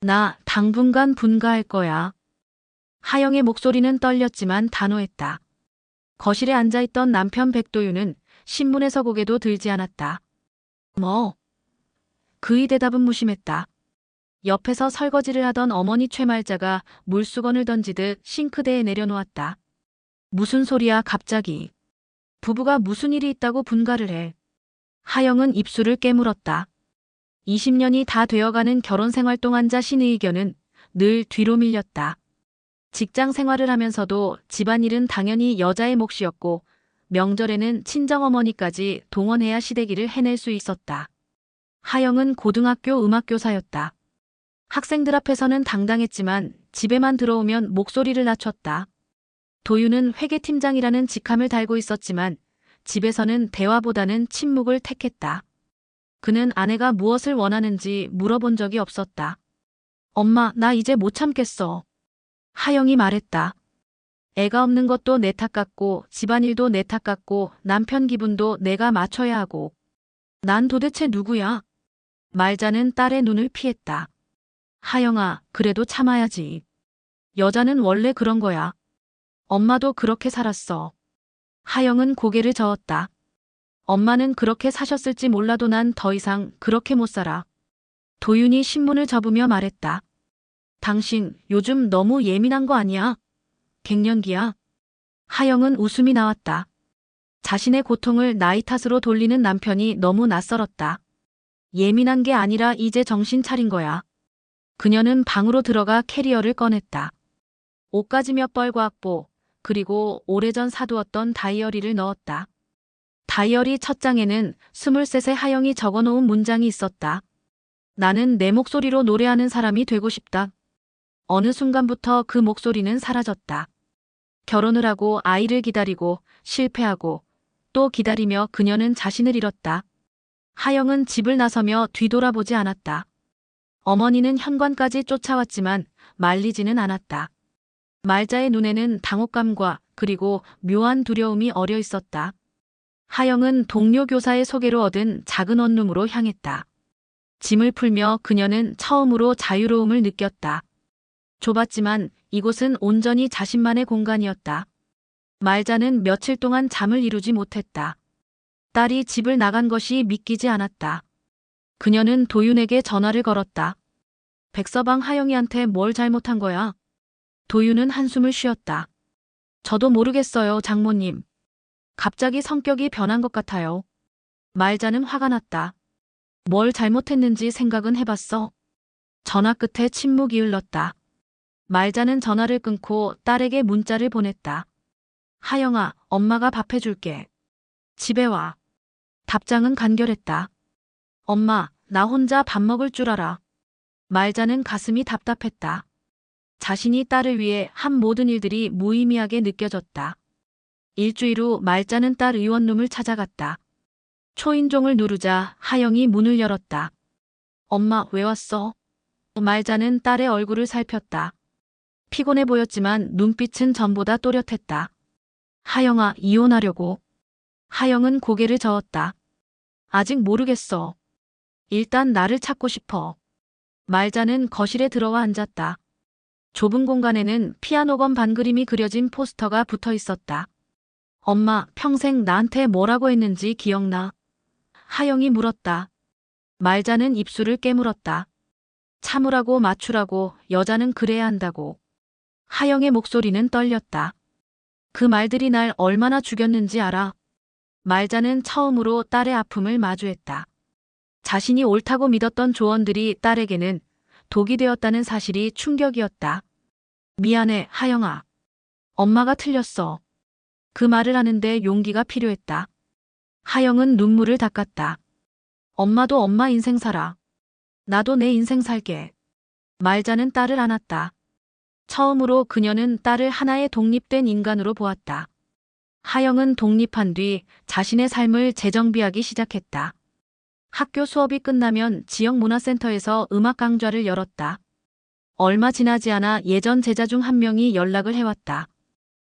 나 당분간 분가할 거야. 하영의 목소리는 떨렸지만 단호했다. 거실에 앉아있던 남편 백도윤은 신문에서 고개도 들지 않았다. 뭐? 그의 대답은 무심했다. 옆에서 설거지를 하던 어머니 최말자가 물수건을 던지듯 싱크대에 내려놓았다. 무슨 소리야 갑자기. 부부가 무슨 일이 있다고 분가를 해. 하영은 입술을 깨물었다. 20년이 다 되어가는 결혼 생활 동안 자신의 의견은 늘 뒤로 밀렸다. 직장 생활을 하면서도 집안일은 당연히 여자의 몫이었고 명절에는 친정어머니까지 동원해야 시댁일을 해낼 수 있었다. 하영은 고등학교 음악교사였다. 학생들 앞에서는 당당했지만 집에만 들어오면 목소리를 낮췄다. 도윤은 회계팀장이라는 직함을 달고 있었지만 집에서는 대화보다는 침묵을 택했다. 그는 아내가 무엇을 원하는지 물어본 적이 없었다. 엄마, 나 이제 못 참겠어. 하영이 말했다. 애가 없는 것도 내 탓 같고 집안일도 내 탓 같고 남편 기분도 내가 맞춰야 하고. 난 도대체 누구야? 말자는 딸의 눈을 피했다. 하영아, 그래도 참아야지. 여자는 원래 그런 거야. 엄마도 그렇게 살았어. 하영은 고개를 저었다. 엄마는 그렇게 사셨을지 몰라도 난 더 이상 그렇게 못 살아. 도윤이 신문을 접으며 말했다. 당신 요즘 너무 예민한 거 아니야? 갱년기야? 하영은 웃음이 나왔다. 자신의 고통을 나이 탓으로 돌리는 남편이 너무 낯설었다. 예민한 게 아니라 이제 정신 차린 거야. 그녀는 방으로 들어가 캐리어를 꺼냈다. 옷가지 몇 벌과 악보, 그리고 오래전 사두었던 다이어리를 넣었다. 다이어리 첫 장에는 23세 하영이 적어놓은 문장이 있었다. 나는 내 목소리로 노래하는 사람이 되고 싶다. 어느 순간부터 그 목소리는 사라졌다. 결혼을 하고 아이를 기다리고 실패하고 또 기다리며 그녀는 자신을 잃었다. 하영은 집을 나서며 뒤돌아보지 않았다. 어머니는 현관까지 쫓아왔지만 말리지는 않았다. 말자의 눈에는 당혹감과 그리고 묘한 두려움이 어려 있었다. 하영은 동료 교사의 소개로 얻은 작은 원룸으로 향했다. 짐을 풀며 그녀는 처음으로 자유로움을 느꼈다. 좁았지만 이곳은 온전히 자신만의 공간이었다. 말자는 며칠 동안 잠을 이루지 못했다. 딸이 집을 나간 것이 믿기지 않았다. 그녀는 도윤에게 전화를 걸었다. 백서방 하영이한테 뭘 잘못한 거야? 도윤은 한숨을 쉬었다. 저도 모르겠어요, 장모님. 갑자기 성격이 변한 것 같아요. 말자는 화가 났다. 뭘 잘못했는지 생각은 해봤어? 전화 끝에 침묵이 흘렀다. 말자는 전화를 끊고 딸에게 문자를 보냈다. 하영아, 엄마가 밥 해줄게. 집에 와. 답장은 간결했다. 엄마, 나 혼자 밥 먹을 줄 알아. 말자는 가슴이 답답했다. 자신이 딸을 위해 한 모든 일들이 무의미하게 느껴졌다. 일주일 후 말자는 딸 의원룸을 찾아갔다. 초인종을 누르자 하영이 문을 열었다. 엄마, 왜 왔어? 말자는 딸의 얼굴을 살폈다. 피곤해 보였지만 눈빛은 전보다 또렷했다. 하영아, 이혼하려고. 하영은 고개를 저었다. 아직 모르겠어. 일단 나를 찾고 싶어. 말자는 거실에 들어와 앉았다. 좁은 공간에는 피아노건 반그림이 그려진 포스터가 붙어 있었다. 엄마, 평생 나한테 뭐라고 했는지 기억나? 하영이 물었다. 말자는 입술을 깨물었다. 참으라고 맞추라고 여자는 그래야 한다고. 하영의 목소리는 떨렸다. 그 말들이 날 얼마나 죽였는지 알아? 말자는 처음으로 딸의 아픔을 마주했다. 자신이 옳다고 믿었던 조언들이 딸에게는 독이 되었다는 사실이 충격이었다. 미안해, 하영아. 엄마가 틀렸어. 그 말을 하는데 용기가 필요했다. 하영은 눈물을 닦았다. 엄마도 엄마 인생 살아. 나도 내 인생 살게. 말자는 딸을 안았다. 처음으로 그녀는 딸을 하나의 독립된 인간으로 보았다. 하영은 독립한 뒤 자신의 삶을 재정비하기 시작했다. 학교 수업이 끝나면 지역 문화센터에서 음악 강좌를 열었다. 얼마 지나지 않아 예전 제자 중 한 명이 연락을 해왔다.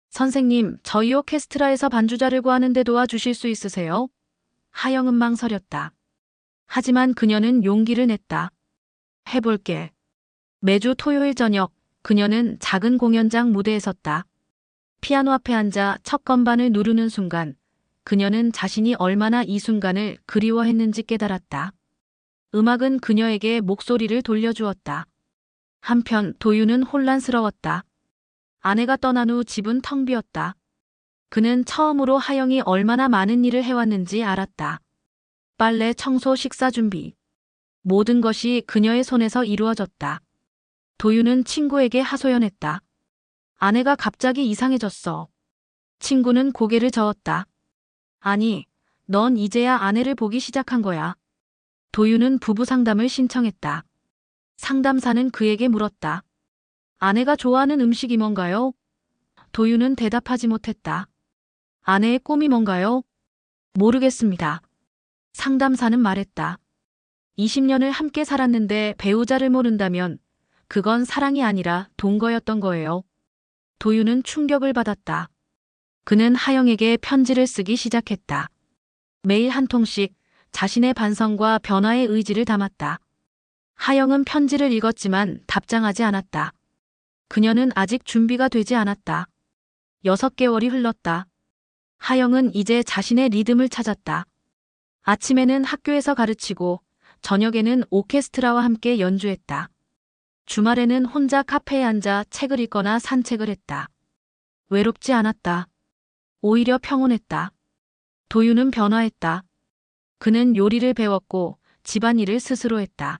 선생님, 저희 오케스트라에서 반주자를 구하는데 도와주실 수 있으세요? 하영은 망설였다. 하지만 그녀는 용기를 냈다. 해볼게. 매주 토요일 저녁 그녀는 작은 공연장 무대에 섰다. 피아노 앞에 앉아 첫 건반을 누르는 순간 그녀는 자신이 얼마나 이 순간을 그리워했는지 깨달았다. 음악은 그녀에게 목소리를 돌려주었다. 한편 도유는 혼란스러웠다. 아내가 떠난 후 집은 텅 비었다. 그는 처음으로 하영이 얼마나 많은 일을 해왔는지 알았다. 빨래, 청소, 식사 준비. 모든 것이 그녀의 손에서 이루어졌다. 도유는 친구에게 하소연했다. 아내가 갑자기 이상해졌어. 친구는 고개를 저었다. 아니, 넌 이제야 아내를 보기 시작한 거야. 도유는 부부 상담을 신청했다. 상담사는 그에게 물었다. 아내가 좋아하는 음식이 뭔가요? 도유는 대답하지 못했다. 아내의 꿈이 뭔가요? 모르겠습니다. 상담사는 말했다. 20년을 함께 살았는데 배우자를 모른다면 그건 사랑이 아니라 동거였던 거예요. 도유는 충격을 받았다. 그는 하영에게 편지를 쓰기 시작했다. 매일 한 통씩 자신의 반성과 변화의 의지를 담았다. 하영은 편지를 읽었지만 답장하지 않았다. 그녀는 아직 준비가 되지 않았다. 6개월이 흘렀다. 하영은 이제 자신의 리듬을 찾았다. 아침에는 학교에서 가르치고 저녁에는 오케스트라와 함께 연주했다. 주말에는 혼자 카페에 앉아 책을 읽거나 산책을 했다. 외롭지 않았다. 오히려 평온했다. 도유는 변화했다. 그는 요리를 배웠고 집안일을 스스로 했다.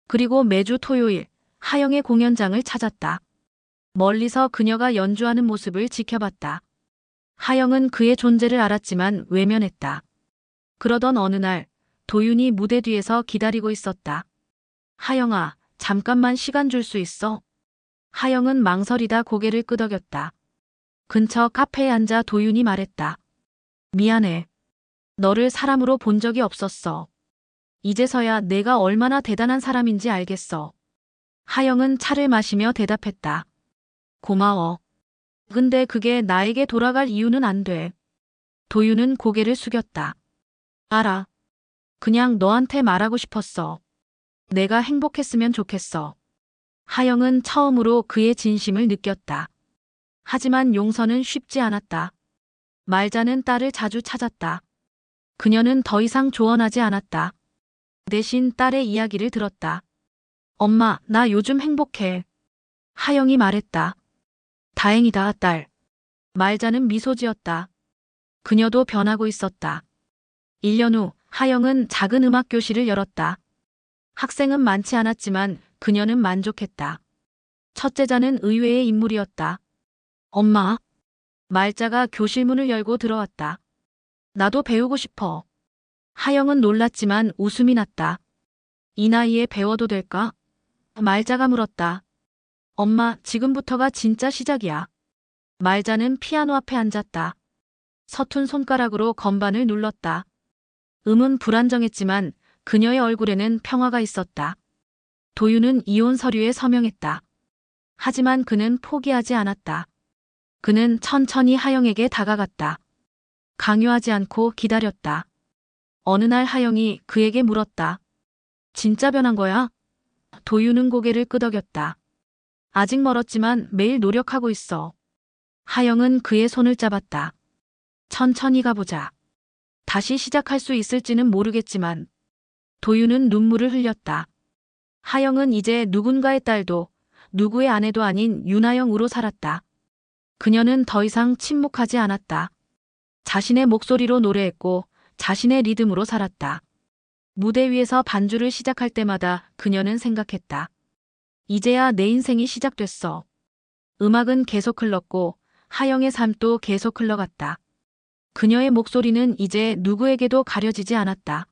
그리고 매주 토요일 하영의 공연장을 찾았다. 멀리서 그녀가 연주하는 모습을 지켜봤다. 하영은 그의 존재를 알았지만 외면했다. 그러던 어느 날 도윤이 무대 뒤에서 기다리고 있었다. 하영아, 잠깐만 시간 줄 수 있어? 하영은 망설이다 고개를 끄덕였다. 근처 카페에 앉아 도윤이 말했다. 미안해. 너를 사람으로 본 적이 없었어. 이제서야 내가 얼마나 대단한 사람인지 알겠어. 하영은 차를 마시며 대답했다. 고마워. 근데 그게 나에게 돌아갈 이유는 안 돼. 도윤은 고개를 숙였다. 알아. 그냥 너한테 말하고 싶었어. 내가 행복했으면 좋겠어. 하영은 처음으로 그의 진심을 느꼈다. 하지만 용서는 쉽지 않았다. 말자는 딸을 자주 찾았다. 그녀는 더 이상 조언하지 않았다. 대신 딸의 이야기를 들었다. 엄마, 나 요즘 행복해. 하영이 말했다. 다행이다, 딸. 말자는 미소 지었다. 그녀도 변하고 있었다. 1년 후 하영은 작은 음악 교실을 열었다. 학생은 많지 않았지만 그녀는 만족했다. 첫째자는 의외의 인물이었다. 엄마. 말자가 교실 문을 열고 들어왔다. 나도 배우고 싶어. 하영은 놀랐지만 웃음이 났다. 이 나이에 배워도 될까? 말자가 물었다. 엄마, 지금부터가 진짜 시작이야. 말자는 피아노 앞에 앉았다. 서툰 손가락으로 건반을 눌렀다. 음은 불안정했지만 그녀의 얼굴에는 평화가 있었다. 도유는 이혼 서류에 서명했다. 하지만 그는 포기하지 않았다. 그는 천천히 하영에게 다가갔다. 강요하지 않고 기다렸다. 어느 날 하영이 그에게 물었다. 진짜 변한 거야? 도유는 고개를 끄덕였다. 아직 멀었지만 매일 노력하고 있어. 하영은 그의 손을 잡았다. 천천히 가보자. 다시 시작할 수 있을지는 모르겠지만. 도유는 눈물을 흘렸다. 하영은 이제 누군가의 딸도 누구의 아내도 아닌 윤하영으로 살았다. 그녀는 더 이상 침묵하지 않았다. 자신의 목소리로 노래했고 자신의 리듬으로 살았다. 무대 위에서 반주를 시작할 때마다 그녀는 생각했다. 이제야 내 인생이 시작됐어. 음악은 계속 흘렀고 하영의 삶도 계속 흘러갔다. 그녀의 목소리는 이제 누구에게도 가려지지 않았다.